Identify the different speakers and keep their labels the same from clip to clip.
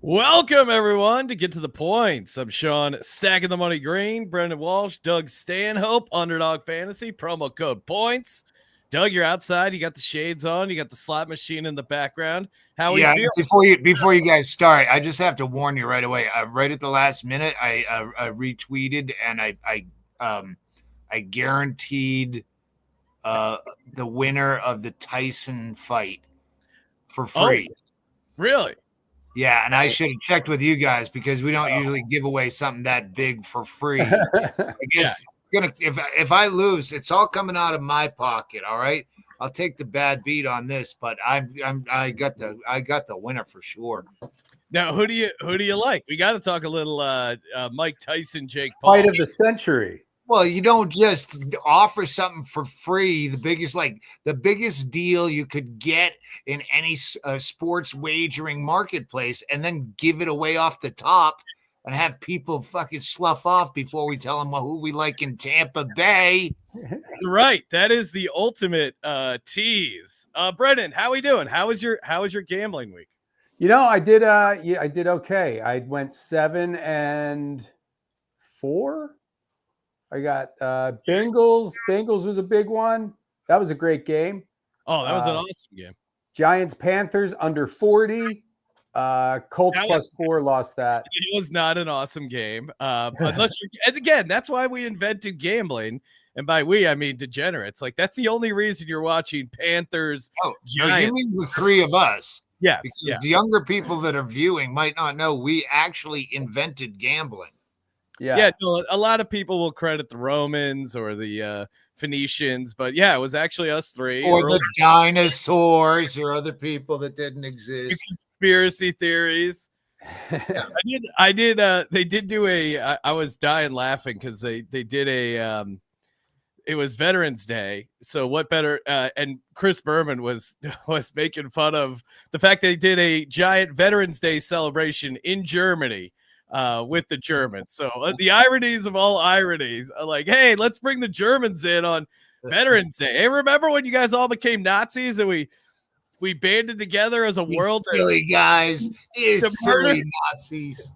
Speaker 1: Welcome, everyone, to Get to the Points. I'm Sean, stacking the money green. Brendon Walsh, Doug Stanhope, Underdog Fantasy, promo code POINTS. Doug, you're outside. You got the shades on. You got the slot machine in the background. How are you
Speaker 2: feeling? Before you guys start, I just have to warn you right away. Right at the last minute, I retweeted and I guaranteed the winner of the Tyson fight for free.
Speaker 1: Oh, really?
Speaker 2: Yeah, and I should have checked with you guys because we don't usually give away something that big for free. I guess it's gonna if I lose, it's all coming out of my pocket. All right, I'll take the bad beat on this, but I got the winner for sure.
Speaker 1: Now, who do you like? We got to talk a little Mike Tyson, Jake Paul.
Speaker 3: Fight of the century.
Speaker 2: Well, you don't just offer something for free. The biggest deal you could get in any sports wagering marketplace, and then give it away off the top and have people fucking slough off before we tell them who we like in Tampa Bay.
Speaker 1: Right, that is the ultimate tease. Brendon, how we doing? How was your gambling week?
Speaker 3: You know, I did okay. I went 7-4. I got Bengals. Bengals was a big one. That was a great game.
Speaker 1: Oh, that was an awesome game.
Speaker 3: Giants Panthers under 40. Colts +4 lost that.
Speaker 1: It was not an awesome game. Unless and again, that's why we invented gambling. And by we, I mean degenerates. Like, that's the only reason you're watching Panthers.
Speaker 2: Oh, Giants. You mean the three of us?
Speaker 1: Yes.
Speaker 2: Yeah. The younger people that are viewing might not know we actually invented gambling.
Speaker 1: Yeah, no, a lot of people will credit the Romans or the Phoenicians, but yeah, it was actually us three.
Speaker 2: Or the dinosaurs or other people that didn't exist.
Speaker 1: Conspiracy theories. Yeah. I did. They did do I was dying laughing because they did it was Veterans Day. So what better? And Chris Berman was making fun of the fact they did a giant Veterans Day celebration in Germany. With the Germans. So the ironies of all ironies are like, hey, let's bring the Germans in on Veterans Day. Hey, remember when you guys all became Nazis and we banded together as a world?
Speaker 2: Silly guys. Silly Nazis.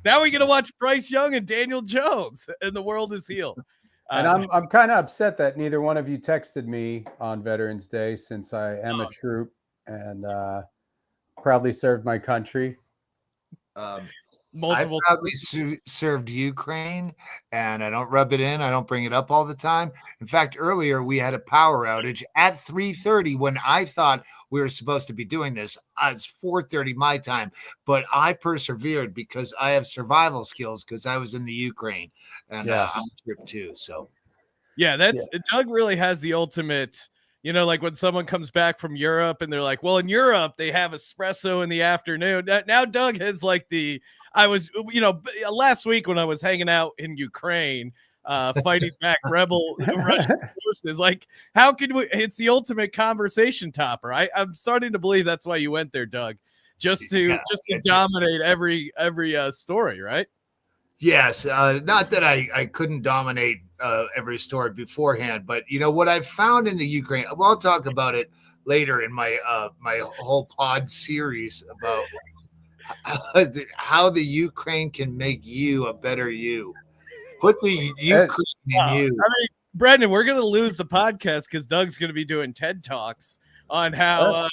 Speaker 1: Now we're going to watch Bryce Young and Daniel Jones and the world is healed.
Speaker 3: And I'm kind of upset that neither one of you texted me on Veterans Day, since I am a troop and proudly served my country.
Speaker 2: I proudly served Ukraine, and I don't rub it in. I don't bring it up all the time. In fact, earlier we had a power outage at 3:30 when I thought we were supposed to be doing this. It's 4:30 my time, but I persevered because I have survival skills because I was in the Ukraine, and I'm a trip too. So,
Speaker 1: Doug really has the ultimate. You know, like when someone comes back from Europe and they're like, well, in Europe, they have espresso in the afternoon. Now Doug has like last week when I was hanging out in Ukraine, fighting back rebel Russian forces, like, how can we? It's the ultimate conversation topper. I'm starting to believe that's why you went there, Doug, just to dominate every story, right?
Speaker 2: Yes, not that I couldn't dominate every story beforehand, but you know what I've found in the Ukraine. Well, I'll talk about it later in my my whole pod series about how the Ukraine can make you a better you. Put the Ukraine in you.
Speaker 1: I mean, Brendon, we're going to lose the podcast because Doug's going to be doing TED Talks on how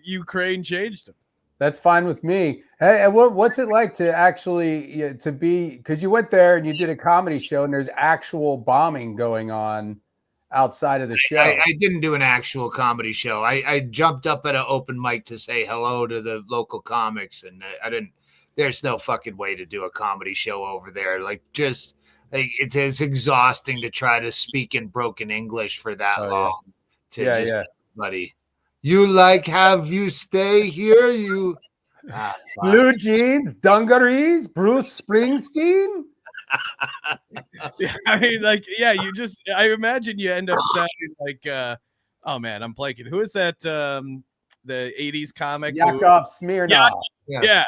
Speaker 1: Ukraine changed him.
Speaker 3: That's fine with me. Hey, what's it like to actually to be, because you went there and you did a comedy show and there's actual bombing going on outside of the show?
Speaker 2: I didn't do an actual comedy show. I jumped up at an open mic to say hello to the local comics, and I didn't. There's no fucking way to do a comedy show over there. It is exhausting to try to speak in broken English for that long. Buddy. You have you stay here? You
Speaker 3: blue jeans, dungarees, Bruce Springsteen.
Speaker 1: I mean, I imagine you end up sounding like, oh man, I'm blanking. Who is that? The 80s comic?
Speaker 3: Yakov Smirnoff.
Speaker 1: Yeah.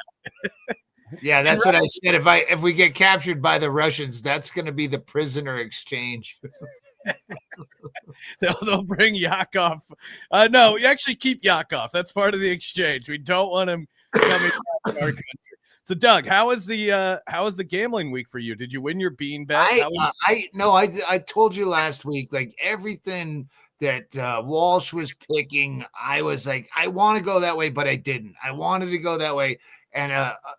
Speaker 2: Yeah, that's what I said. If we get captured by the Russians, that's going to be the prisoner exchange.
Speaker 1: They'll bring Yakov. No, you actually keep Yakov. That's part of the exchange. We don't want him coming back in our country. So, Doug, how was the gambling week for you? Did you win your bean bet?
Speaker 2: I told you last week, like everything that Walsh was picking, I was like, I want to go that way, but I didn't. I wanted to go that way, and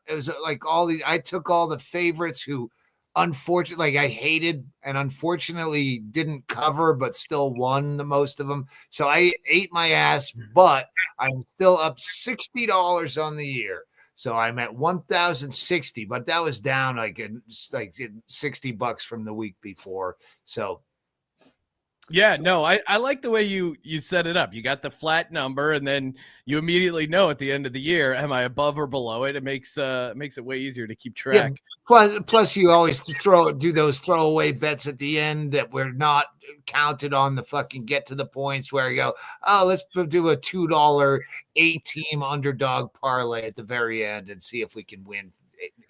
Speaker 2: it was like I took all the favorites who, unfortunately, like I hated and unfortunately didn't cover, but still won the most of them. So I ate my ass, but I'm still up $60 on the year. So I'm at 1,060, but that was down like $60 from the week before. So
Speaker 1: yeah, no, I like the way you set it up. You got the flat number, and then you immediately know at the end of the year, am I above or below it? It makes it way easier to keep track.
Speaker 2: Yeah, plus you always do those throwaway bets at the end that we're not counted on the fucking get to the points where you go, oh, let's do a $2 8-team underdog parlay at the very end and see if we can win.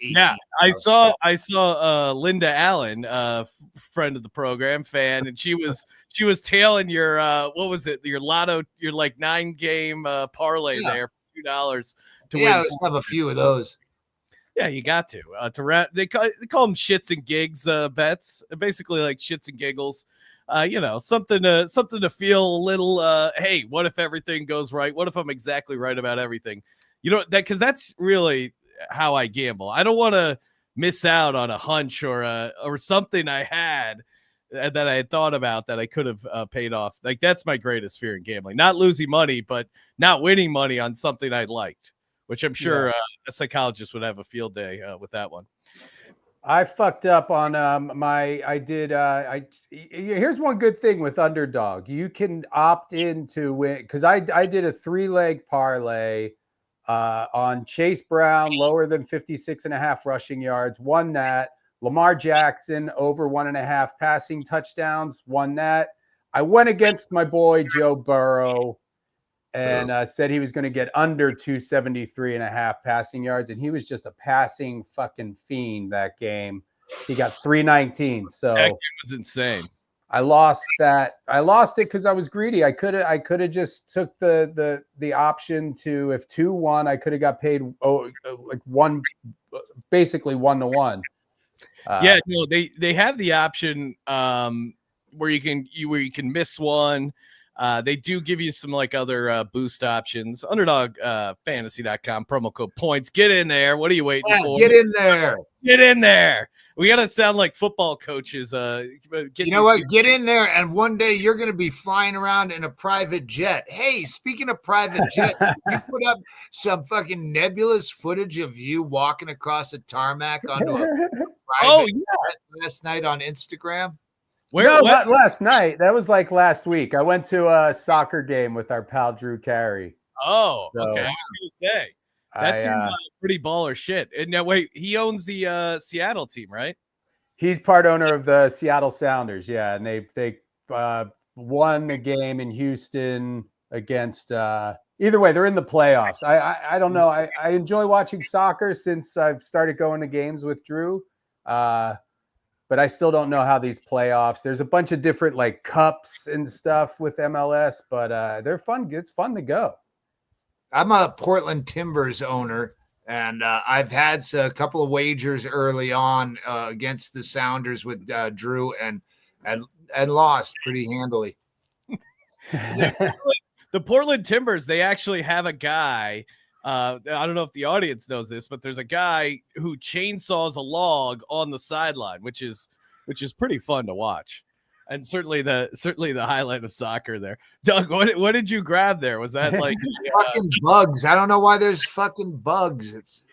Speaker 1: Yeah, I saw Linda Allen, friend of the program, fan, and she was tailing your what was it, your lotto, your like 9-game parlay there for $2 to win.
Speaker 2: Let's have a few of those.
Speaker 1: Yeah, you got to they call them shits and gigs bets, basically like shits and giggles. Something to feel a little. Hey, what if everything goes right? What if I'm exactly right about everything? Because that's really how I gamble. I don't want to miss out on a hunch or something I had that I had thought about that I could have paid off. Like that's my greatest fear in gambling, not losing money, but not winning money on something I liked, which I'm sure a psychologist would have a field day with that one.
Speaker 3: I fucked up on here's one good thing with Underdog. You can opt in to win, because I did a 3-leg parlay on Chase Brown, lower than 56.5 rushing yards, won that. Lamar Jackson, over 1.5 passing touchdowns, won that. I went against my boy Joe Burrow and said he was going to get under 273.5 passing yards, and he was just a passing fucking fiend that game. He got 319. So
Speaker 1: that game was insane.
Speaker 3: I lost that. I lost it because I was greedy. I could have just took the option to, if 2 won, I could have got paid like one, basically 1-to-1.
Speaker 1: Yeah, no, they have the option where you can miss one. They do give you some like other boost options. Underdogfantasy.com, promo code points. Get in there. What are you waiting for?
Speaker 2: Get in there.
Speaker 1: Get in there. We got to sound like football coaches.
Speaker 2: You know what? Get in there, and one day you're going to be flying around in a private jet. Hey, speaking of private jets, you put up some fucking nebulous footage of you walking across a tarmac onto a private jet last night on Instagram?
Speaker 3: No, not last night. That was like last week. I went to a soccer game with our pal Drew Carey.
Speaker 1: Oh, okay. I was going to say. That seems pretty baller shit. And now, wait, he owns the Seattle team, right?
Speaker 3: He's part owner of the Seattle Sounders, yeah. And they won the game in Houston against either way, they're in the playoffs. I don't know. I enjoy watching soccer since I've started going to games with Drew. But I still don't know how these playoffs. There's a bunch of different like cups and stuff with MLS, but they're fun. It's fun to go.
Speaker 2: I'm a Portland Timbers owner, and I've had a couple of wagers early on against the Sounders with Drew, and lost pretty handily.
Speaker 1: The Portland Timbers, they actually have a guy. I don't know if the audience knows this, but there's a guy who chainsaws a log on the sideline, which is pretty fun to watch. And certainly the highlight of soccer there. Doug, what did you grab there? Was that like
Speaker 2: fucking bugs? I don't know why there's fucking bugs. It's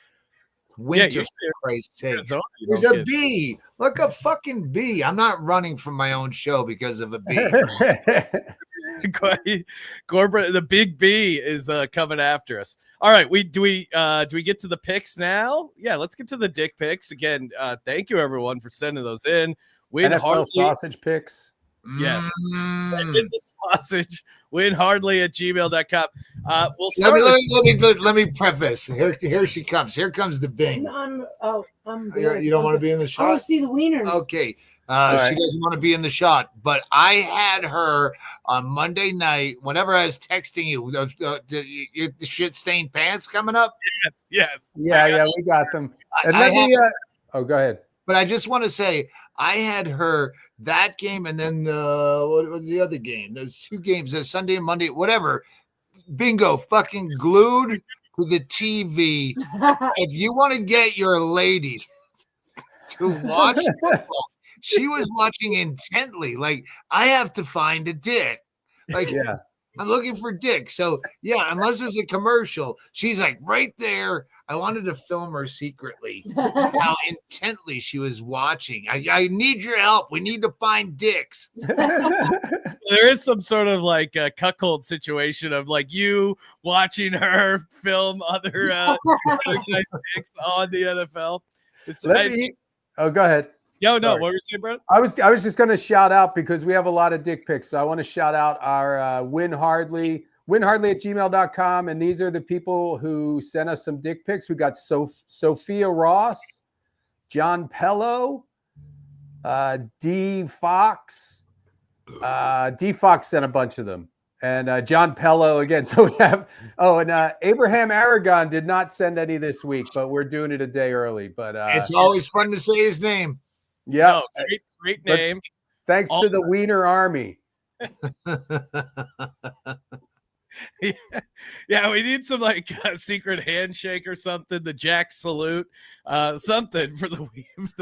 Speaker 2: winter, for Christ's sake. There's a bee. Look, a fucking bee. I'm not running from my own show because of a bee.
Speaker 1: Corbett, the big B is coming after us. All right, do we get to the picks now? Yeah, let's get to the dick picks again. Thank you everyone for sending those in.
Speaker 3: NFL sausage picks.
Speaker 1: Yes. Send in the sausage. WinHardly@gmail.com. We'll
Speaker 2: Let
Speaker 1: start.
Speaker 2: let me preface. Here she comes. Here comes the Bing.
Speaker 4: I'm good.
Speaker 2: You don't want to be in the
Speaker 4: I
Speaker 2: shot?
Speaker 4: want to see the wieners.
Speaker 2: Okay.
Speaker 3: right.
Speaker 2: She doesn't want to be in the shot, but I had her on Monday night. Whenever I was texting you, the shit stained pants coming up.
Speaker 1: Yes.
Speaker 3: Yeah, we got them. And
Speaker 2: I
Speaker 3: let me. Oh, go ahead.
Speaker 2: But I just want to say, I had her that game, and then what was the other game? There's 2 games, there's Sunday and Monday, whatever. Bingo, fucking glued to the TV. If you want to get your lady to watch football, she was watching intently. Like, I have to find a dick. Like,
Speaker 3: Yeah.
Speaker 2: I'm looking for dick. So, yeah, unless it's a commercial, she's like right there. I wanted to film her secretly, how intently she was watching. I need your help. We need to find dicks.
Speaker 1: There is some sort of like a cuckold situation of like you watching her film other guys' dicks on the NFL.
Speaker 3: Oh, go ahead.
Speaker 1: No,
Speaker 3: Sorry.
Speaker 1: what were you saying, Brett?
Speaker 3: I was just going to shout out because we have a lot of dick pics. So I want to shout out our WinHardly, WinHardly@gmail.com. And these are the people who sent us some dick pics. We got Sophia Ross, John Pello, D Fox. D Fox sent a bunch of them. And John Pello again. So we have, Abraham Aragon did not send any this week, but we're doing it a day early. But
Speaker 2: it's always fun to say his name.
Speaker 3: Yeah,
Speaker 1: great name.
Speaker 3: Thanks to the Wiener Army.
Speaker 1: Yeah, we need some like secret handshake or something. The Jack salute, something for the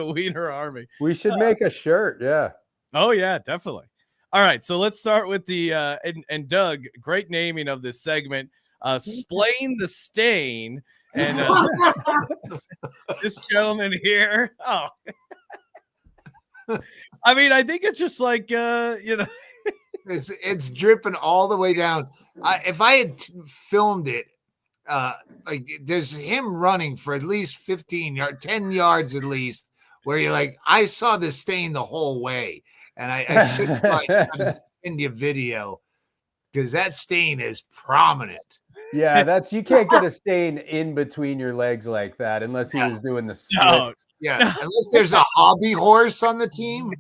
Speaker 1: Wiener Army.
Speaker 3: We should make a shirt. Yeah.
Speaker 1: Oh yeah, definitely. All right, so let's start with the and Doug. Great naming of this segment. Splain the stain, and this gentleman here. Oh. I mean, I think it's just like
Speaker 2: it's dripping all the way down. If I had filmed it, like there's him running for at least 15 yards, 10 yards at least, where you're like, I saw the stain the whole way, and I should send you a video because that stain is prominent.
Speaker 3: Yeah, you can't get a stain in between your legs like that unless he was doing the splits.
Speaker 2: Yeah, unless there's a hobby horse on the team.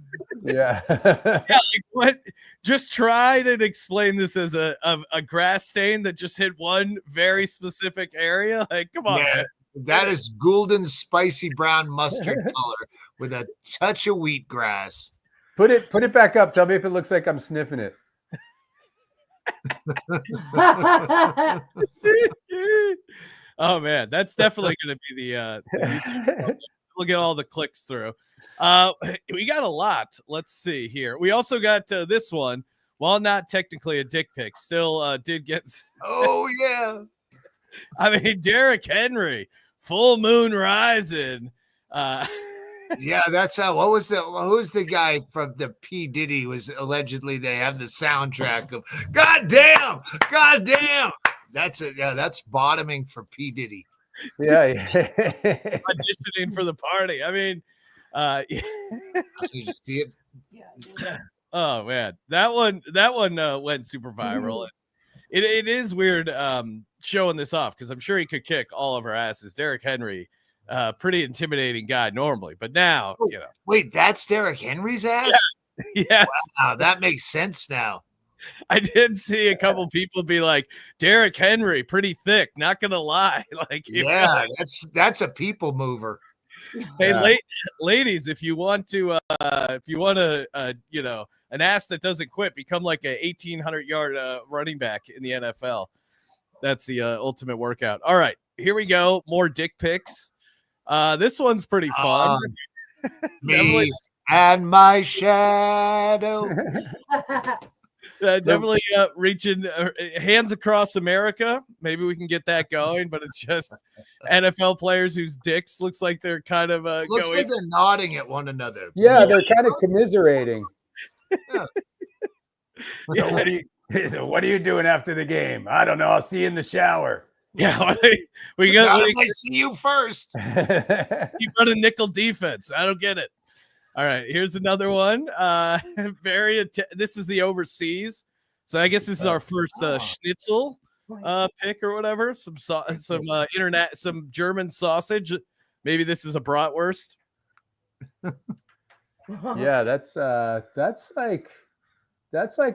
Speaker 3: Yeah.
Speaker 1: Yeah, like what? Just try to explain this as a grass stain that just hit one very specific area. Like, come on, man.
Speaker 2: That is golden, spicy brown mustard color with a touch of wheatgrass.
Speaker 3: Put it back up. Tell me if it looks like I'm sniffing it.
Speaker 1: Oh man, that's definitely going to be the YouTube. We'll get all the clicks through. We got a lot. Let's see here. We also got this one. While not technically a dick pic, still did get.
Speaker 2: Oh yeah.
Speaker 1: I mean, Derrick Henry, full moon rising.
Speaker 2: Yeah, that's how. Who's the guy from the P. Diddy was allegedly they have the soundtrack of God damn. That's bottoming for P. Diddy.
Speaker 3: Yeah.
Speaker 1: Auditioning for the party. I mean,
Speaker 2: Did you see it?
Speaker 1: Yeah. Oh man, that one went super viral. It is weird showing this off because I'm sure he could kick all of our asses. Derrick Henry. Pretty intimidating guy normally, but now
Speaker 2: Wait, that's Derrick Henry's ass?
Speaker 1: Yeah. Yes.
Speaker 2: Wow, that makes sense now.
Speaker 1: I did see a couple people be like, Derrick Henry, pretty thick, not gonna lie. Like,
Speaker 2: that's a people mover.
Speaker 1: Hey, ladies, if you want to an ass that doesn't quit, become like a 1,800-yard running back in the NFL. That's the ultimate workout. All right, here we go. More dick pics. This one's pretty fun.
Speaker 2: Me and my shadow.
Speaker 1: Definitely reaching hands across America. Maybe we can get that going, but it's just NFL players whose dicks looks like they're kind of
Speaker 2: looks
Speaker 1: going.
Speaker 2: like they're nodding at one another.
Speaker 3: Yeah, they're kind of commiserating.
Speaker 2: Yeah.
Speaker 3: What are you doing after the game? I don't know. I'll see you in the shower.
Speaker 1: Yeah, I
Speaker 2: see you first.
Speaker 1: You run a nickel defense. I don't get it. All right, here's another one. This is the overseas. So I guess this is our first schnitzel pick or whatever. Some internet, some German sausage. Maybe this is a bratwurst.
Speaker 3: Yeah, that's like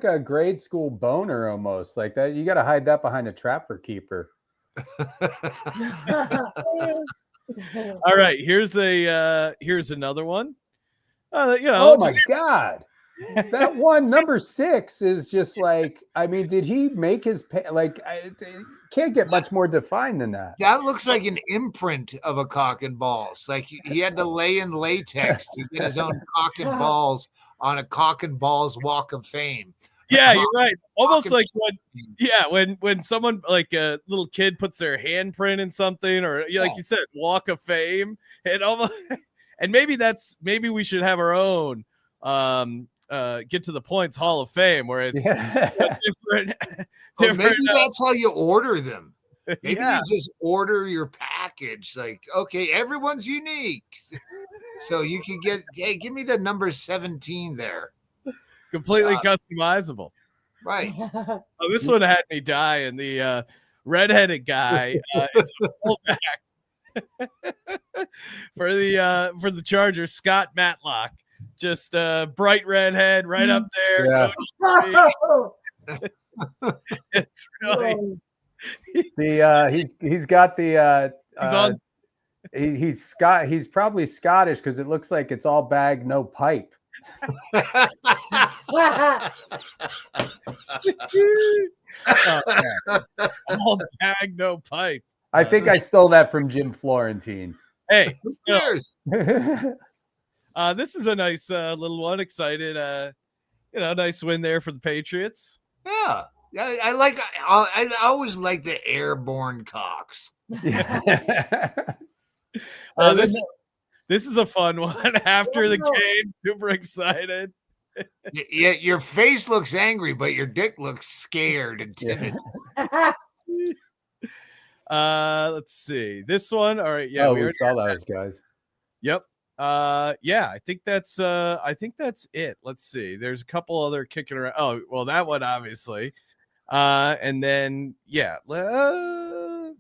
Speaker 3: a grade school boner almost. Like that, you got to hide that behind a trapper keeper.
Speaker 1: All right, here's another one.
Speaker 3: Oh my God. That one, number 6, is just like, I mean, did he make his can't get much more defined than that.
Speaker 2: That looks like an imprint of a cock and balls. Like he had to lay in latex to get his own cock and balls on a cock and balls walk of fame.
Speaker 1: Yeah, you're right. Almost like when someone like a little kid puts their handprint in something, or like you said, walk of fame, and almost, and maybe we should have our own get to the points Hall of Fame where it's different.
Speaker 2: Maybe that's how you order them. Maybe
Speaker 1: Yeah.
Speaker 2: you just order your package. Like, okay, everyone's unique. So you can get, hey, give me the number 17 there.
Speaker 1: Completely customizable.
Speaker 2: Right.
Speaker 1: Oh, this one had me die, and the redheaded guy is a fullback for the Chargers, Scott Matlock. Just bright redhead right up there.
Speaker 3: Yeah.
Speaker 1: It's really
Speaker 3: he's got the
Speaker 1: he's on.
Speaker 3: He's probably Scottish because it looks like it's all bag, no pipe.
Speaker 1: All bag, no pipe.
Speaker 3: I think I stole that from Jim Florentine.
Speaker 1: Hey,
Speaker 2: Cheers.
Speaker 1: this is a nice little one. Excited, nice win there for the Patriots.
Speaker 2: Yeah. I always like the airborne cocks.
Speaker 1: This is a fun one. After the game, super excited.
Speaker 2: Yeah, your face looks angry, but your dick looks scared and timid.
Speaker 1: Let's see this one. All right, yeah,
Speaker 3: we saw those guys.
Speaker 1: Yep. Yeah, I think that's it. Let's see. There's a couple other kicking around. Oh, well, that one obviously. And then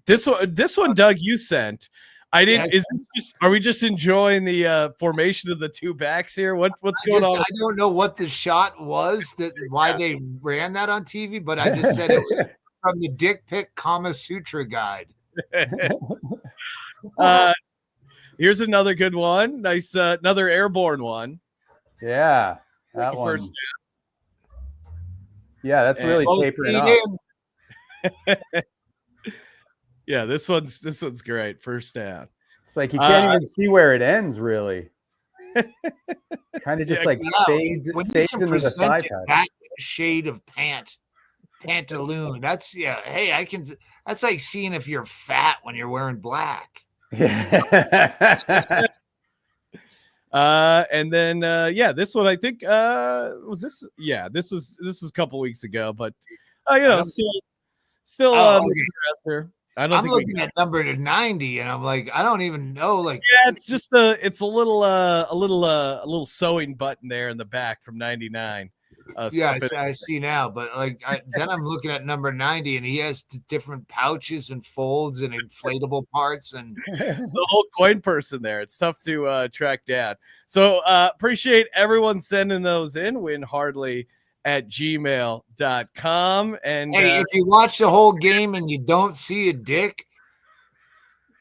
Speaker 1: this one, Doug, you sent. I didn't.
Speaker 2: Yeah.
Speaker 1: Is this just? Are we just enjoying the formation of the two backs here? What's going on?
Speaker 2: I don't know what the shot was why they ran that on TV, but I just said it was from the Dick Pic Kama Sutra guide.
Speaker 1: Here's another good one. Nice, another airborne one.
Speaker 3: Yeah, that one.
Speaker 1: First
Speaker 3: yeah, that's really tapering up.
Speaker 1: Yeah, this one's great. First down.
Speaker 3: It's like you can't even see where it ends, really. Kind of just fades into the thigh pad.
Speaker 2: That shade of pantaloon. That's Hey, that's like seeing if you're fat when you're wearing black.
Speaker 3: Yeah.
Speaker 1: And then this one I think was this. Yeah, this was a couple weeks ago, but still I don't
Speaker 2: I'm
Speaker 1: think
Speaker 2: looking at number 90, and I'm like, I don't even know. Like,
Speaker 1: yeah, it's just it's a little sewing button there in the back from 99.
Speaker 2: I see now, but then I'm looking at number 90, and he has different pouches and folds and inflatable parts, and
Speaker 1: it's a whole coin person there. It's tough to track down. So appreciate everyone sending those in. WinHardly at gmail.com. And
Speaker 2: hey, if you watch the whole game and you don't see a dick,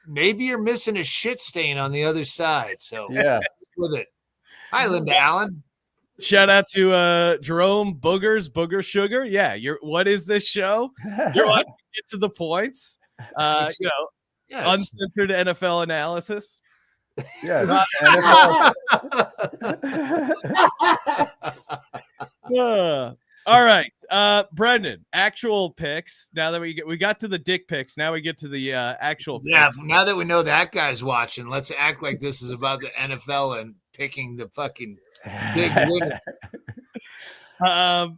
Speaker 2: maybe you're missing a shit stain on the other side. So
Speaker 3: yeah,
Speaker 2: with it. Hi, Linda Allen.
Speaker 1: Shout out to Jerome Booger Sugar. Yeah, what is this show? You're watching Get to the Points. Uncensored NFL analysis.
Speaker 3: Yeah.
Speaker 1: All right, Brendon. Actual picks. Now that we got to the dick picks, now we get to the actual.
Speaker 2: Yeah.
Speaker 1: Picks.
Speaker 2: Now that we know that guy's watching, let's act like this is about the NFL and picking the fucking big winner.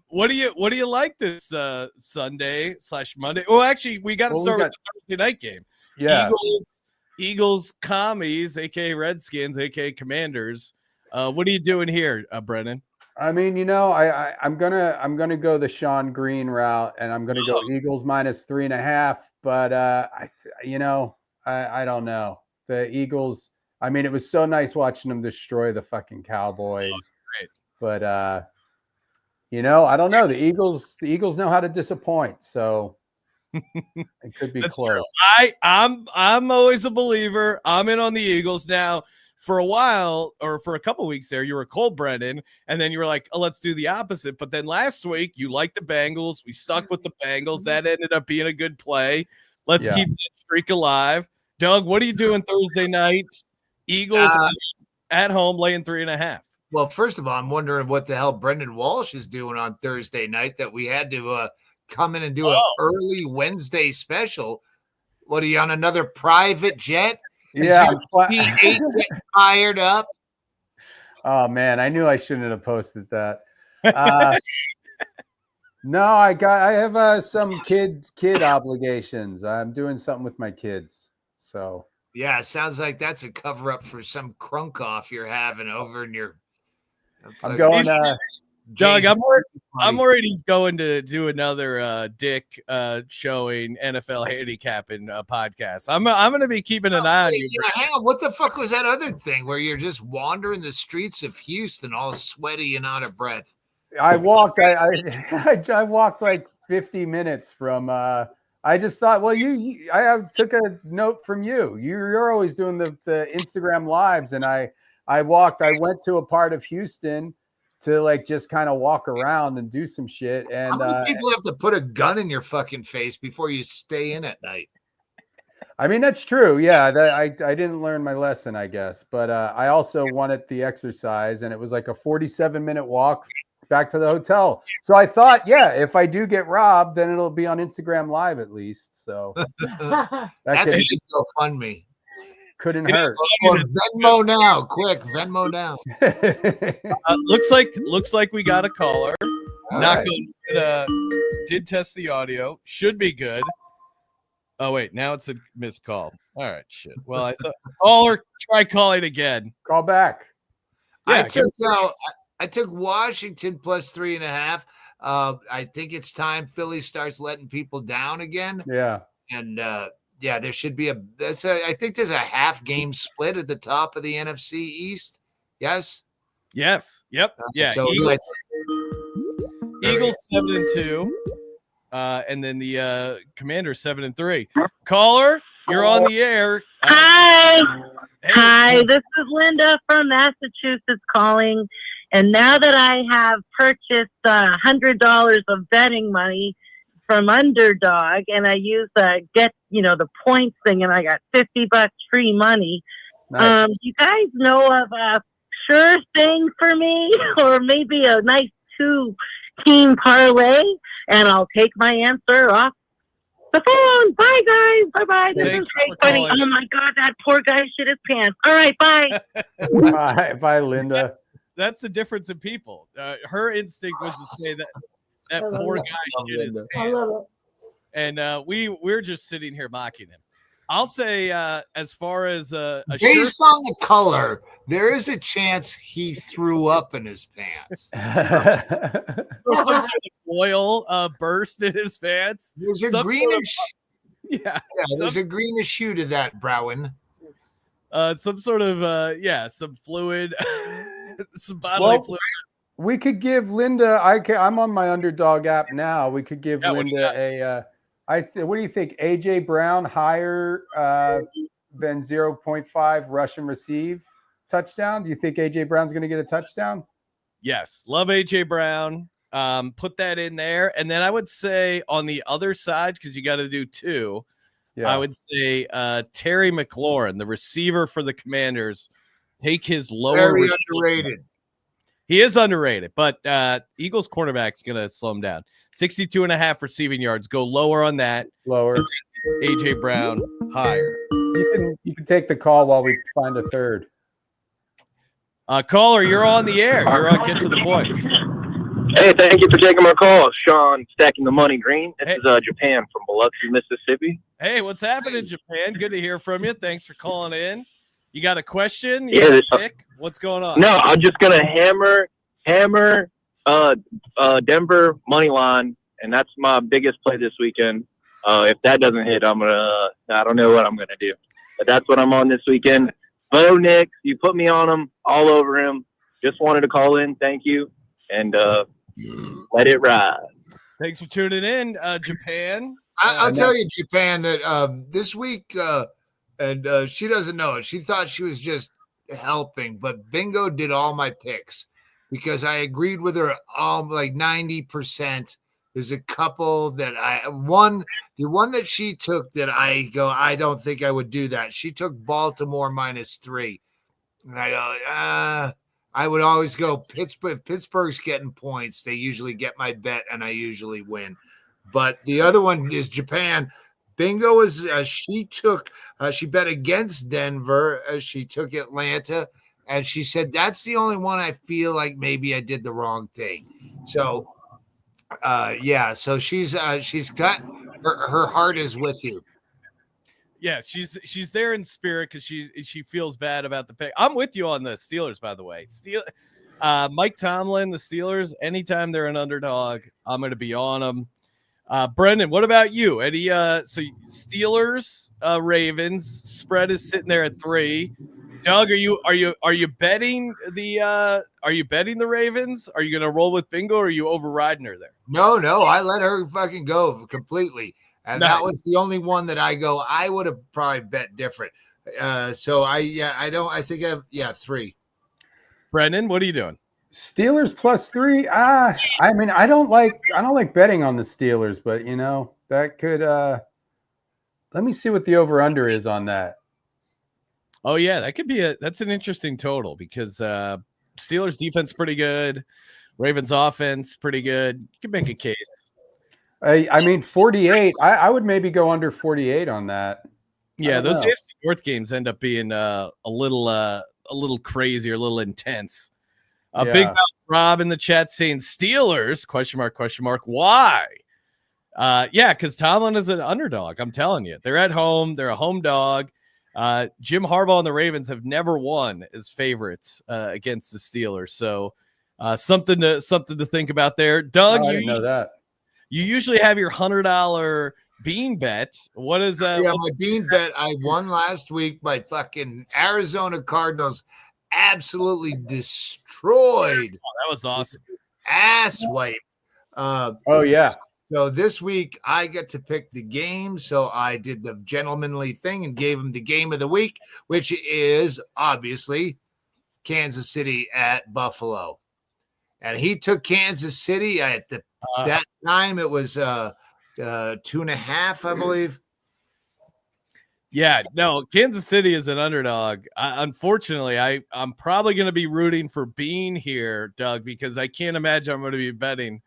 Speaker 1: What do you like this Sunday/Monday? Oh, actually, we got to start with the Thursday night game.
Speaker 3: Yeah.
Speaker 1: Eagles commies, aka Redskins, aka Commanders, What are you doing here, Brennan?
Speaker 3: I mean, I'm gonna go the Sean Green route, and I'm gonna go Eagles -3.5. But I don't know the Eagles. I mean, it was so nice watching them destroy the fucking Cowboys.
Speaker 1: Right.
Speaker 3: But I don't know. The Eagles know how to disappoint. So it could be close.
Speaker 1: True. I'm always a believer. I'm in on the Eagles now. For a while, or for a couple weeks there, you were cold, Brendon, and then you were like, "Oh, let's do the opposite." But then last week, you liked the Bengals. We stuck with the Bengals. That ended up being a good play. Let's keep that streak alive. Doug, what are you doing Thursday night? Eagles at home, laying 3.5.
Speaker 2: Well, first of all, I'm wondering what the hell Brendon Walsh is doing on Thursday night that we had to come in and do an early Wednesday special. What, are you on another private jet?
Speaker 3: Yeah,
Speaker 2: getting fired up.
Speaker 3: Oh man, I knew I shouldn't have posted that. No, I have some kid obligations. I'm doing something with my kids. So
Speaker 2: yeah, it sounds like that's a cover up for some crunk off you're having over in your.
Speaker 3: I'm going.
Speaker 1: Doug, I'm worried he's going to do another Dick showing NFL handicapping podcast. I'm going to be keeping an eye on you.
Speaker 2: Hang on, what the fuck was that other thing where you're just wandering the streets of Houston all sweaty and out of breath?
Speaker 3: I walked. I walked like 50 minutes from. I just thought, well, I took a note from you. You're always doing the Instagram lives, and I went to a part of Houston to like just kind of walk around and do some shit. And
Speaker 2: how many people have to put a gun in your fucking face before you stay in at night?
Speaker 3: I mean, that's true. Yeah, I didn't learn my lesson, I guess. But I also wanted the exercise, and it was like a 47-minute walk back to the hotel. So I thought, yeah, if I do get robbed, then it'll be on Instagram Live at least. So
Speaker 2: that's a GoFundMe.
Speaker 3: Couldn't hurt.
Speaker 2: Venmo now, quick! Venmo now.
Speaker 1: Looks like we got a caller. Not good. Did test the audio. Should be good. Oh wait, now it's a missed call. All right, shit. Well, I thought caller, try calling again.
Speaker 3: Call back.
Speaker 2: Yeah, I took Washington plus 3.5. I think it's time Philly starts letting people down again.
Speaker 3: Yeah,
Speaker 2: and yeah, there should be I think there's a half game split at the top of the NFC East. Yes.
Speaker 1: Yes. Yep. Yeah.
Speaker 2: So
Speaker 1: Eagles 7-2, and then the Commanders 7-3. Caller, you're on the air.
Speaker 5: Hi.
Speaker 1: Hey.
Speaker 5: Hi. This is Linda from Massachusetts calling, and now that I have purchased $100 of betting money from Underdog, and I use the points thing, and I got $50 free money.
Speaker 3: nice.
Speaker 5: You guys know of a sure thing for me, or maybe a nice 2-team parlay, and I'll take my answer off the phone. Bye, guys. Bye-bye. This is great funny. Oh, my God, that poor guy shit his pants. All right, bye.
Speaker 3: Bye, Linda.
Speaker 1: That's the difference in people. Her instinct was to say that poor guy shit his pants.
Speaker 4: I love it.
Speaker 1: And we're just sitting here mocking him. I'll say, as far as
Speaker 2: based on the color, there is a chance he threw up in his pants.
Speaker 1: some sort of oil burst in his pants.
Speaker 2: There's a greenish, there's
Speaker 1: some,
Speaker 2: a greenish hue to that, Browen.
Speaker 1: some sort of some fluid, some bodily fluid.
Speaker 3: We could give Linda. I'm on my Underdog app now. We could give Linda what do you think? AJ Brown higher than 0.5 rush and receive touchdown? Do you think AJ Brown's going to get a touchdown?
Speaker 1: Yes, love AJ Brown. Put that in there, and then I would say on the other side, because you got to do two. Yeah. I would say Terry McLaurin, the receiver for the Commanders, take his lower.
Speaker 2: Very underrated.
Speaker 1: He is underrated, but Eagles cornerback's going to slow him down. 62.5 receiving yards. Go lower on that.
Speaker 3: Lower.
Speaker 1: AJ Brown higher.
Speaker 3: You can take the call while we find a third.
Speaker 1: Caller, you're on the air. You're on Get to the Points.
Speaker 6: Hey, thank you for taking my call. Sean, Stacking the Money Green. This is Japan from Biloxi, Mississippi.
Speaker 1: Hey, what's happening, Japan? Good to hear from you. Thanks for calling in. You got a question? You
Speaker 6: Yeah,
Speaker 1: got a pick? What's going on?
Speaker 6: No, I'm just gonna hammer Denver money line, and that's my biggest play this weekend. If that doesn't hit, I don't know what I'm gonna do. But that's what I'm on this weekend. Bo Nix, you put me on him, all over him. Just wanted to call in, thank you, and let it ride.
Speaker 1: Thanks for tuning in, Japan.
Speaker 2: I'll tell you, Japan, that this week, and she doesn't know it. She thought she was just helping, but Bingo did all my picks because I agreed with her like 90%. There's a couple that the one that she took that I don't think I would do that. She took Baltimore -3. And I go, I would always go Pittsburgh. If Pittsburgh's getting points, they usually get my bet and I usually win. But the other one is Japan. Bingo is she bet against Denver. She took Atlanta, and she said that's the only one I feel like maybe I did the wrong thing. So, so she's got her heart is with you.
Speaker 1: Yeah, she's there in spirit because she feels bad about the pick. I'm with you on the Steelers, by the way. Mike Tomlin, the Steelers. Anytime they're an underdog, I'm going to be on them. Brendon, what about you? Any so Steelers, Ravens spread is sitting there at 3. Doug, are you betting the Ravens? Are you gonna roll with Bingo, or are you overriding her there?
Speaker 2: No, I let her fucking go completely. And
Speaker 1: nice.
Speaker 2: That was the only one that I would have probably bet different. I think I have 3.
Speaker 1: Brendon, what are you doing?
Speaker 3: Steelers +3. I mean, I don't like betting on the Steelers, but that could let me see what the over under is on that.
Speaker 1: Oh yeah, that could be that's an interesting total because Steelers defense pretty good, Ravens offense pretty good. You can make a case.
Speaker 3: I mean 48. I would maybe go under 48 on that.
Speaker 1: Yeah, those AFC North games end up being a little crazy or a little intense. Big Mouth Rob in the chat saying Steelers ? Why? Because Tomlin is an underdog. I'm telling you, they're at home. They're a home dog. Jim Harbaugh and the Ravens have never won as favorites against the Steelers. So something to think about there. Doug,
Speaker 3: I didn't know that.
Speaker 1: You usually have your $100 bean bet. What is that?
Speaker 2: Yeah, my bean bet. I won last week. My fucking Arizona Cardinals absolutely destroyed.
Speaker 1: Oh, that was awesome.
Speaker 2: Ass wipe.
Speaker 3: Oh yeah.
Speaker 2: So this week I get to pick the game. So I did the gentlemanly thing and gave him the game of the week, which is obviously Kansas City at Buffalo. And he took Kansas City at that time. It was 2.5, I believe.
Speaker 1: Yeah, no, Kansas City is an underdog. Unfortunately, I'm probably going to be rooting for Bean here, Doug, because I can't imagine I'm going to be betting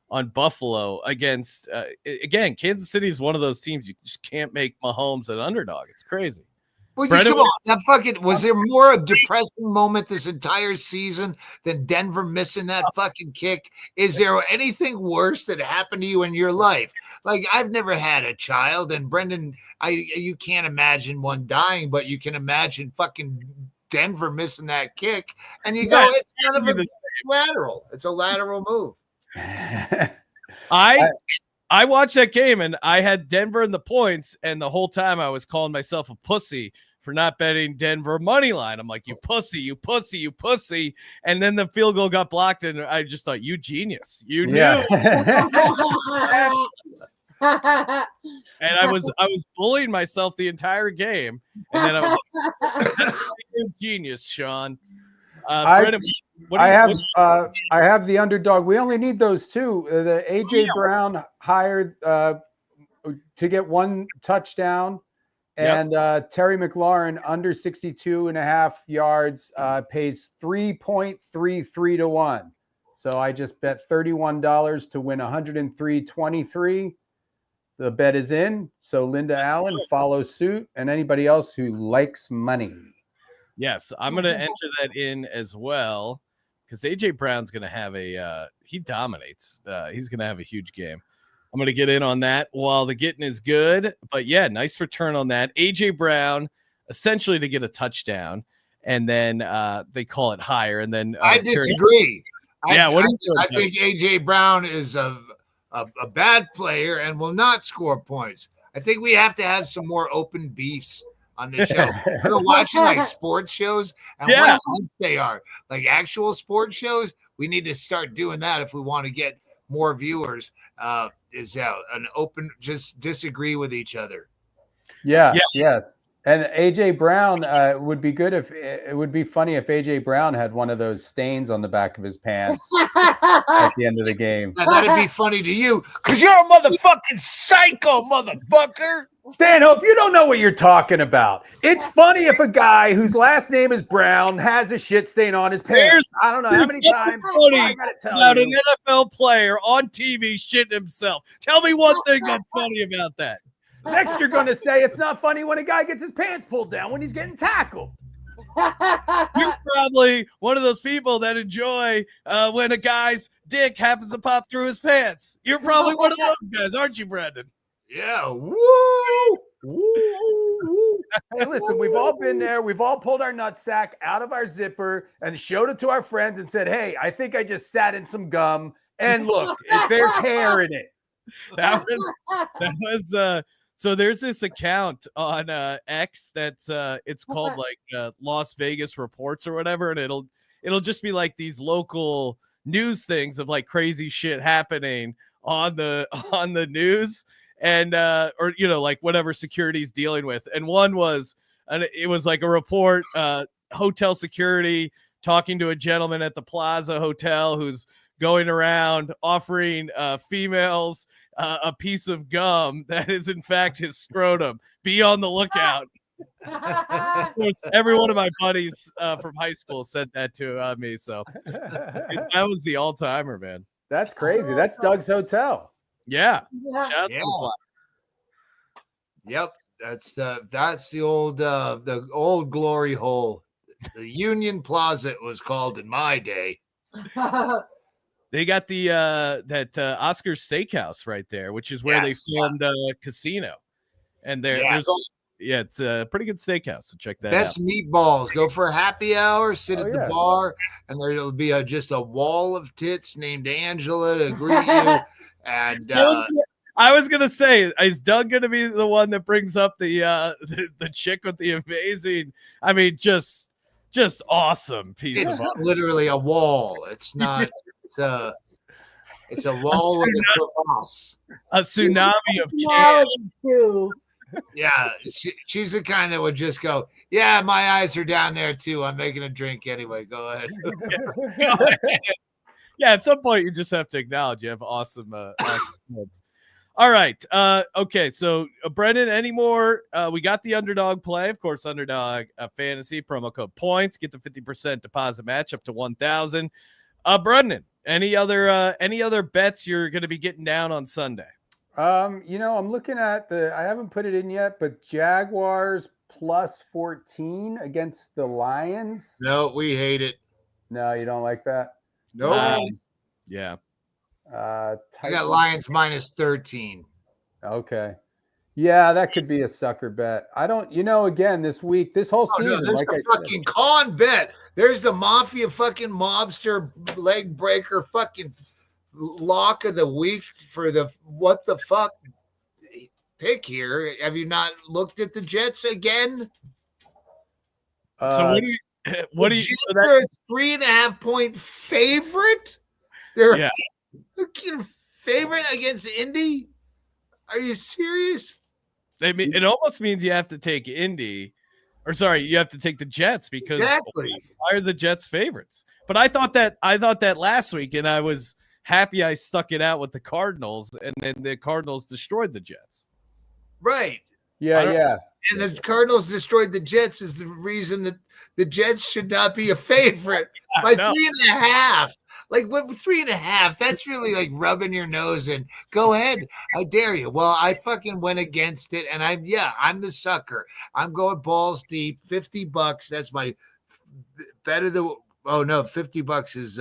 Speaker 1: on Buffalo against, again, Kansas City is one of those teams you just can't make Mahomes an underdog. It's crazy.
Speaker 2: Well, come on. That was there more a depressing moment this entire season than Denver missing that fucking kick? Is there anything worse that happened to you in your life? Like, I've never had a child, and Brendon, you can't imagine one dying, but you can imagine fucking Denver missing that kick, and you go, it's kind of a lateral. It's a lateral move.
Speaker 1: I watched that game and I had Denver in the points, and the whole time I was calling myself a pussy for not betting Denver money line. I'm like, you pussy. And then the field goal got blocked, and I just thought, you genius. You knew. And I was bullying myself the entire game. And then I was like, genius, Sean. Brendon,
Speaker 3: I have the underdog. We only need those two. The AJ Brown hired to get 1 touchdown, and Terry McLaurin under 62.5 yards pays 3.33 to 1. So I just bet $31 to win 103.23. The bet is in. So Linda Allen follows suit, and anybody else who likes money.
Speaker 1: Yes, I'm going to enter that in as well, because AJ Brown's going to have he dominates. He's going to have a huge game. I'm going to get in on that while the getting is good. But yeah, nice return on that. AJ Brown, essentially to get a touchdown, and then they call it higher, and then
Speaker 2: I disagree.
Speaker 1: What are you doing,
Speaker 2: I think AJ Brown is a bad player and will not score points. I think we have to have some more open beefs on the show. I've been watching like sports shows and what hype they are. Like actual sports shows, we need to start doing that if we want to get more viewers. Is an open, just disagree with each other.
Speaker 3: Yeah. And AJ Brown would be good if it would be funny if AJ Brown had one of those stains on the back of his pants at the end of the game.
Speaker 2: Now, that'd be funny to you because you're a motherfucking psycho, motherfucker.
Speaker 3: Stanhope, you don't know what you're talking about. It's funny if a guy whose last name is Brown has a shit stain on his pants. I don't know how many times I gotta tell
Speaker 1: about
Speaker 3: you.
Speaker 1: an NFL player on TV shitting himself. Tell me one thing that's funny about that.
Speaker 3: Next, you're going to say it's not funny when a guy gets his pants pulled down when he's getting tackled.
Speaker 1: You're probably one of those people that enjoy when a guy's dick happens to pop through his pants. You're probably one of those guys, aren't you, Brendon?
Speaker 2: Yeah. Woo!
Speaker 3: Hey, listen, we've all been there. We've all pulled our nutsack out of our zipper and showed it to our friends and said, hey, I think I just sat in some gum. And look, there's hair in it.
Speaker 1: That was so there's this account on X that's it's called like Las Vegas Reports or whatever, and it'll just be like these local news things of like crazy shit happening on the news, and or like whatever security's dealing with. And one was, and it was like a report, hotel security talking to a gentleman at the Plaza Hotel who's going around offering females a piece of gum that is in fact his scrotum. Be on the lookout. Of course, every one of my buddies from high school sent that to me, so that was the all-timer, man.
Speaker 3: That's crazy. That's Doug's Hotel.
Speaker 1: Yeah.
Speaker 2: Yep. That's the old glory hole. The Union Plaza it was called in my day.
Speaker 1: They got the that Oscar Steakhouse right there, which is where they filmed Casino. And it's a pretty good steakhouse. So check that
Speaker 2: Best
Speaker 1: out.
Speaker 2: meatballs. Go for a happy hour, sit at the bar, and there'll be just a wall of tits named Angela to greet you. And
Speaker 1: I was gonna say, is Doug gonna be the one that brings up the chick with the amazing? I mean, just awesome piece.
Speaker 2: It's literally a wall. It's not. It's a wall with a crevasse.
Speaker 1: A tsunami of cans.
Speaker 2: Yeah, she's the kind that would just go, yeah, my eyes are down there too. I'm making a drink anyway. Go ahead.
Speaker 1: Yeah, at some point you just have to acknowledge you have awesome kids. All right. Okay, so Brendon, any more? We got the underdog play, of course, underdog fantasy promo code points. Get the 50% deposit match up to 1,000. Brendon, any other bets you're going to be getting down on Sunday?
Speaker 3: I'm looking at I haven't put it in yet, but Jaguars plus 14 against the Lions.
Speaker 2: No, we hate it.
Speaker 3: No, you don't like that?
Speaker 2: No.
Speaker 1: Yeah.
Speaker 2: I got Lions minus 13.
Speaker 3: Okay. Yeah, that could be a sucker bet. I don't, again, this week, this whole season,
Speaker 2: there's
Speaker 3: like
Speaker 2: a fucking con bet. There's a mafia fucking mobster leg breaker fucking lock of the week for the what the fuck pick here. Have you not looked at the Jets again?
Speaker 1: So what do you
Speaker 2: they're a 3.5 point favorite? They're favorite against Indy? Are you serious?
Speaker 1: It almost means you have to take Indy, or sorry, you have to take the Jets because
Speaker 2: exactly.
Speaker 1: Why are the Jets favorites? But I thought that last week, and I was happy I stuck it out with the Cardinals, and then the Cardinals destroyed the Jets.
Speaker 2: Right.
Speaker 3: Yeah.
Speaker 2: And the Cardinals destroyed the Jets is the reason that the Jets should not be a favorite by 3.5. Like, what 3.5? That's really like rubbing your nose in. Go ahead. I dare you. Well, I fucking went against it, and I'm the sucker. I'm going balls deep. $50. That's my bet of the. Oh no, $50 is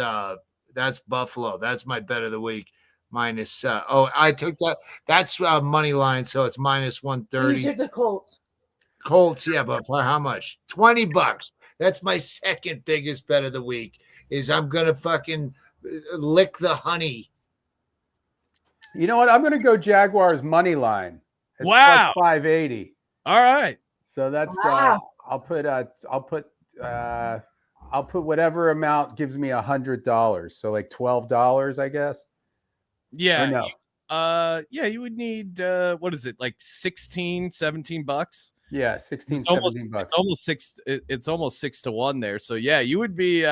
Speaker 2: that's Buffalo. That's my bet of the week. Minus. I took that. That's money line, so it's minus 130.
Speaker 4: You took the Colts.
Speaker 2: Colts, yeah, but for how much? $20. That's my second biggest bet of the week. Is I'm gonna fucking lick the honey.
Speaker 3: You know what? I'm going to go Jaguars money line. It's
Speaker 1: Wow.
Speaker 3: plus 580.
Speaker 1: All right.
Speaker 3: So that's
Speaker 4: Wow.
Speaker 3: I'll put whatever amount gives me $100. So like $12, I guess.
Speaker 1: Yeah.
Speaker 3: Or no.
Speaker 1: Yeah, you would need what is it, like 16, 17 bucks?
Speaker 3: Yeah, 16,
Speaker 1: It's almost
Speaker 3: 17 bucks.
Speaker 1: it's almost 6 to 1 there. So yeah, you would be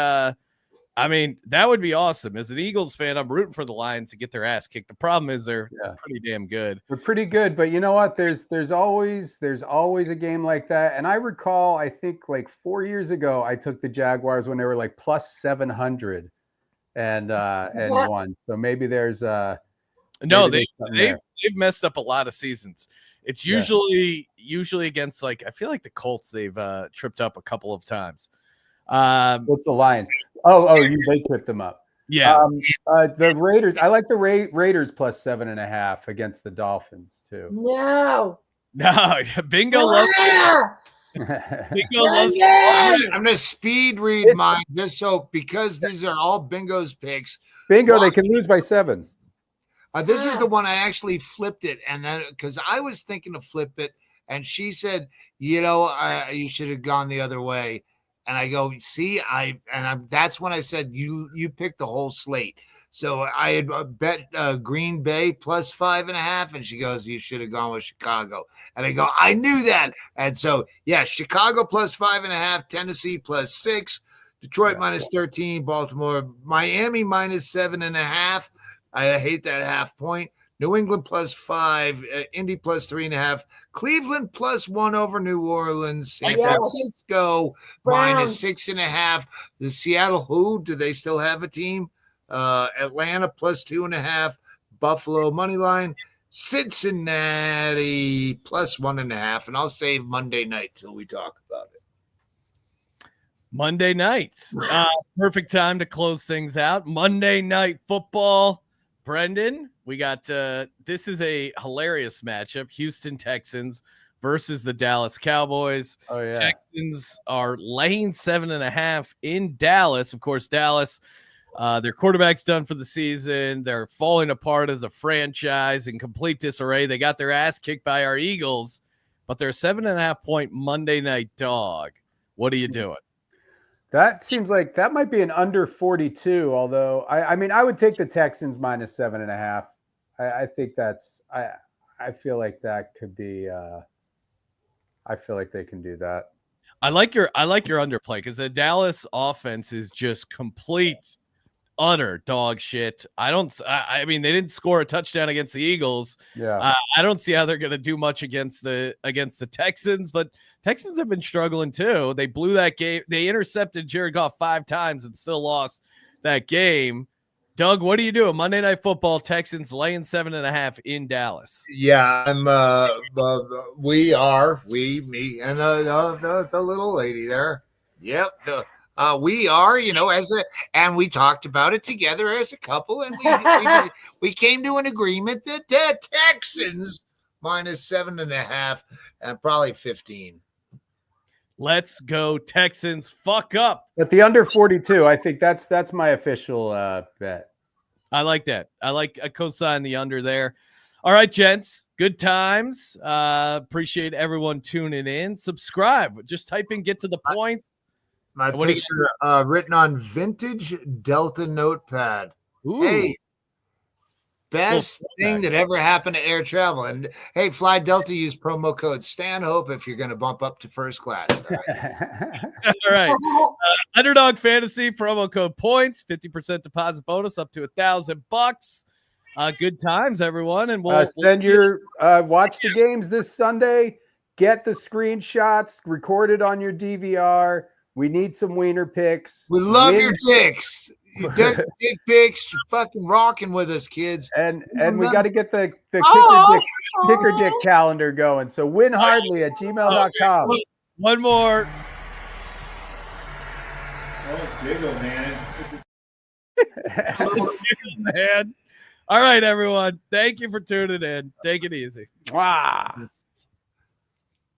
Speaker 1: I mean, that would be awesome. As an Eagles fan, I'm rooting for the Lions to get their ass kicked. The problem is they're pretty damn good.
Speaker 3: They're pretty good, but you know what? There's always a game like that. And I recall, I think like 4 years ago, I took the Jaguars when they were like plus 700 and won. So maybe there's
Speaker 1: no,
Speaker 3: maybe
Speaker 1: they've messed up a lot of seasons. It's usually against, like, I feel like the Colts they've tripped up a couple of times.
Speaker 3: What's the Lions? They tripped them up.
Speaker 1: Yeah.
Speaker 3: The Raiders. I like the Raiders plus 7.5 against the Dolphins too.
Speaker 4: No.
Speaker 1: Bingo loves Bingo loves.
Speaker 2: I'm gonna speed read mine just so because these are all Bingo's picks.
Speaker 3: Bingo, they can lose by 7.
Speaker 2: This is the one I actually flipped it, and then because I was thinking to flip it, and she said, you should have gone the other way. And I go, see, that's when I said you picked the whole slate. So I had bet Green Bay plus 5.5, and she goes, you should have gone with Chicago. And I go, I knew that. And so yeah, Chicago plus 5.5, Tennessee plus 6, Detroit minus 13, Baltimore, Miami minus 7.5. I hate that half point. New England plus 5, Indy plus 3.5, Cleveland plus 1 over New Orleans, San Francisco minus 6.5. The Seattle, do they still have a team? Atlanta plus 2.5, Buffalo money line, Cincinnati plus 1.5, and I'll save Monday night till we talk about it.
Speaker 1: Monday nights, perfect time to close things out. Monday Night Football. Brendon, we got this is a hilarious matchup. Houston Texans versus the Dallas Cowboys.
Speaker 3: Oh yeah.
Speaker 1: Texans are laying 7.5 in Dallas. Of course, Dallas, their quarterback's done for the season. They're falling apart as a franchise in complete disarray. They got their ass kicked by our Eagles, but they're a 7.5 point Monday night dog. What are you doing?
Speaker 3: That seems like that might be an under 42, although I mean I would take the Texans minus 7.5. I think that's I feel like that could be I feel like they can do that.
Speaker 1: I like your underplay because the Dallas offense is just complete utter dog shit. I mean they didn't score a touchdown against the Eagles.
Speaker 3: Yeah.
Speaker 1: I don't see how they're going to do much against the Texans, but Texans have been struggling too. They blew that game. They intercepted Jared Goff 5 times and still lost that game. Doug, what are you doing? Monday Night Football, Texans laying 7.5 in Dallas.
Speaker 2: Yeah, I'm me and the little lady there. Yep. We are, and we talked about it together as a couple, and we came to an agreement that the Texans minus 7.5 and probably 15.
Speaker 1: Let's go Texans. Fuck up.
Speaker 3: At the under 42, I think that's my official bet.
Speaker 1: I like that. I co-sign the under there. All right, gents. Good times. Appreciate everyone tuning in. Subscribe. Just type in "get to the point."
Speaker 2: My picture written on vintage Delta notepad.
Speaker 1: Ooh.
Speaker 2: Hey, best thing that ever happened to air travel. And hey, Fly Delta, use promo code Stanhope if you're going to bump up to first class. All right.
Speaker 1: All right. Underdog Fantasy promo code points, 50% deposit bonus up to $1,000. Good times, everyone, and we'll
Speaker 3: send your watch the games this Sunday. Get the screenshots, record it on your DVR. We need some wiener picks.
Speaker 2: We love your dicks. Dick pics. You're fucking rocking with us, kids.
Speaker 3: And we got to get the kicker dick calendar going. So WinHardly at gmail.com.
Speaker 1: One more.
Speaker 7: Oh, jiggle, man.
Speaker 1: Man. All right, everyone. Thank you for tuning in. Take it easy.
Speaker 3: Wow.